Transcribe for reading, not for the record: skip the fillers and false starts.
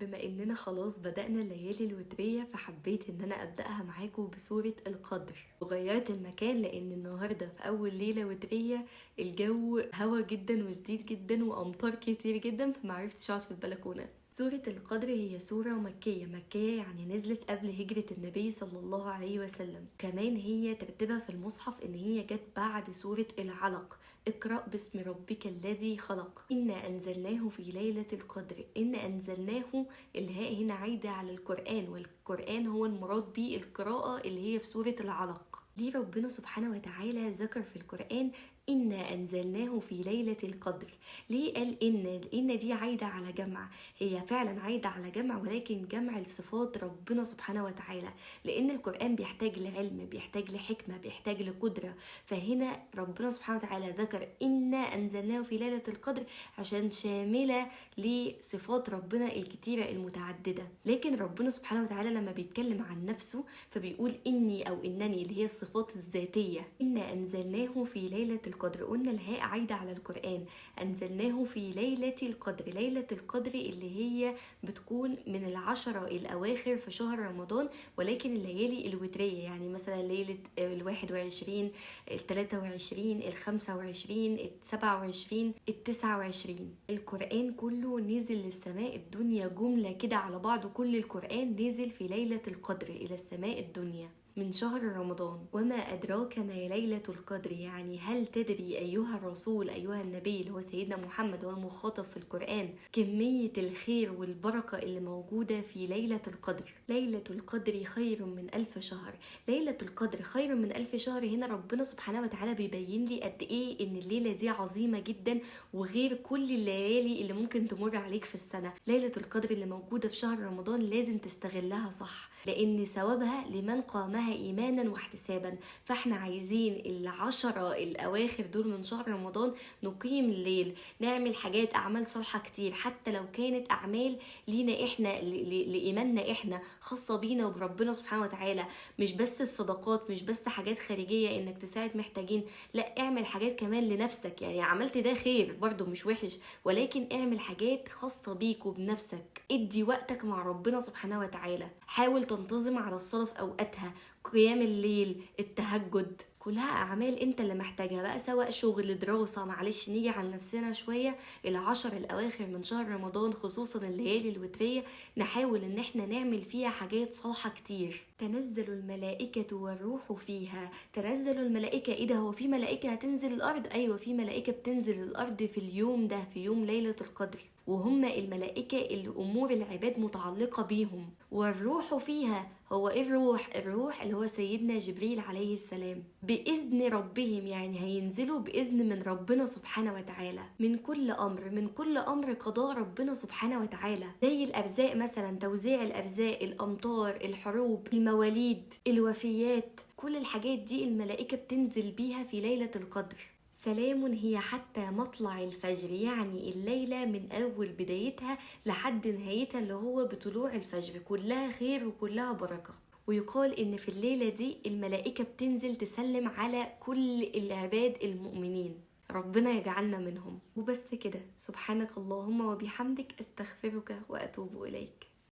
بما اننا خلاص بدأنا الليالي الوترية، فحبيت ان انا ابدأها معاكم بسورة القدر، وغيرت المكان لان النهاردة في اول ليلة وترية الجو هوا جدا وشديد جدا وامطار كتير جدا، فمعرفتش اقعد في البلكونة. سورة القدر هي سورة مكية يعني نزلت قبل هجرة النبي صلى الله عليه وسلم. كمان هي ترتيبها في المصحف ان هي جت بعد سورة العلق، اقرأ باسم ربك الذي خلق، إنا أنزلناه في ليلة القدر. إن أنزلناه الهاء هنا عايدة على القرآن، والقرآن هو المراد به القراءة اللي هي في سورة العلق. ليه ربنا سبحانه وتعالى ذكر في القرآن إنا أنزلناه في ليلة القدر؟ ليه قال إن دي عايدة على جمع؟ هي فعلا عايدة على جمع، ولكن جمع لصفات ربنا سبحانه وتعالى، لأن القرآن بيحتاج لعلم، بيحتاج لحكمة، بيحتاج لقدرة. فهنا ربنا سبحانه وتعالى ذكر إنا أنزلناه في ليلة القدر عشان شاملة لصفات ربنا الكتيرة المتعددة. لكن ربنا سبحانه وتعالى لما بيتكلم عن نفسه فبيقول إني أو إنني، اللي هي الصفات الذاتية. إنا أنزلناه في ليلة القدر، قلنا الهاء عايدة على القرآن. أنزلناه في ليلة القدر، ليلة القدر اللي هي بتكون من العشرة الأواخر في شهر رمضان، ولكن الليالي الوترية، يعني مثلا ليلة 21 23 25 27 29. القرآن كله نزل للسماء الدنيا جملة كده على بعضه، كل القرآن نزل في ليلة القدر إلى السماء الدنيا من شهر رمضان. وما أدراك ما ليلة القدر، يعني هل تدري أيها الرسول أيها النبي اللي هو سيدنا محمد هو المخاطب في القرآن كمية الخير والبركة اللي موجودة في ليلة القدر؟ ليلة القدر خير من 1000 شهر. ليلة القدر خير من 1000 شهر، هنا ربنا سبحانه وتعالى بيبين لي قد إيه إن الليلة دي عظيمة جدا، وغير كل الليالي اللي ممكن تمر عليك في السنة. ليلة القدر اللي موجودة في شهر رمضان لازم تستغلها صح، لأن ثوابها لمن قامها إيمانا واحتسابا. فاحنا عايزين العشرة الأواخر دول من شهر رمضان نقيم الليل، نعمل حاجات أعمال صالحة كتير، حتى لو كانت أعمال لينا إحنا لإيماننا إحنا، خاصة بينا وبربنا سبحانه وتعالى. مش بس الصدقات، مش بس حاجات خارجية إنك تساعد محتاجين، لا، اعمل حاجات كمان لنفسك. يعني عملت ده خير برضو مش وحش، ولكن اعمل حاجات خاصة بيك وبنفسك. ادي وقتك مع ربنا سبحانه وتعالى، حاول تنتظم على الصلاة في أوقاتها، قيام الليل، التهجد، كلها أعمال أنت اللي محتاجها بقى، سواء شغل، دراسة. معلش نيجي على نفسنا شوية. العشر الأواخر من شهر رمضان خصوصا الليالي الوترية نحاول إن احنا نعمل فيها حاجات صالحة كتير. تنزل الملائكة والروح فيها. تنزل الملائكة، ايه ده؟ هو في ملائكة هتنزل الأرض؟ أيوة، في ملائكة بتنزل الأرض في اليوم ده، في يوم ليلة القدر، وهم الملائكة اللي أمور العباد متعلقة بيهم. والروح فيها، هو ايه الروح؟ الروح اللي هو سيدنا جبريل عليه السلام، بإذن ربهم، يعني هينزلوا بإذن من ربنا سبحانه وتعالى، من كل أمر قضاء ربنا سبحانه وتعالى، زي الأرزاق مثلا، توزيع الأرزاق، الأمطار، الحروب، المواليد، الوفيات، كل الحاجات دي الملائكة بتنزل بيها في ليلة القدر. سلام هي حتى مطلع الفجر، يعني الليلة من أول بدايتها لحد نهايتها اللي هو بطلوع الفجر كلها خير وكلها بركة. ويقال إن في الليلة دي الملائكة بتنزل تسلم على كل العباد المؤمنين، ربنا يجعلنا منهم. وبس كده، سبحانك اللهم وبحمدك، استغفرك وأتوب إليك.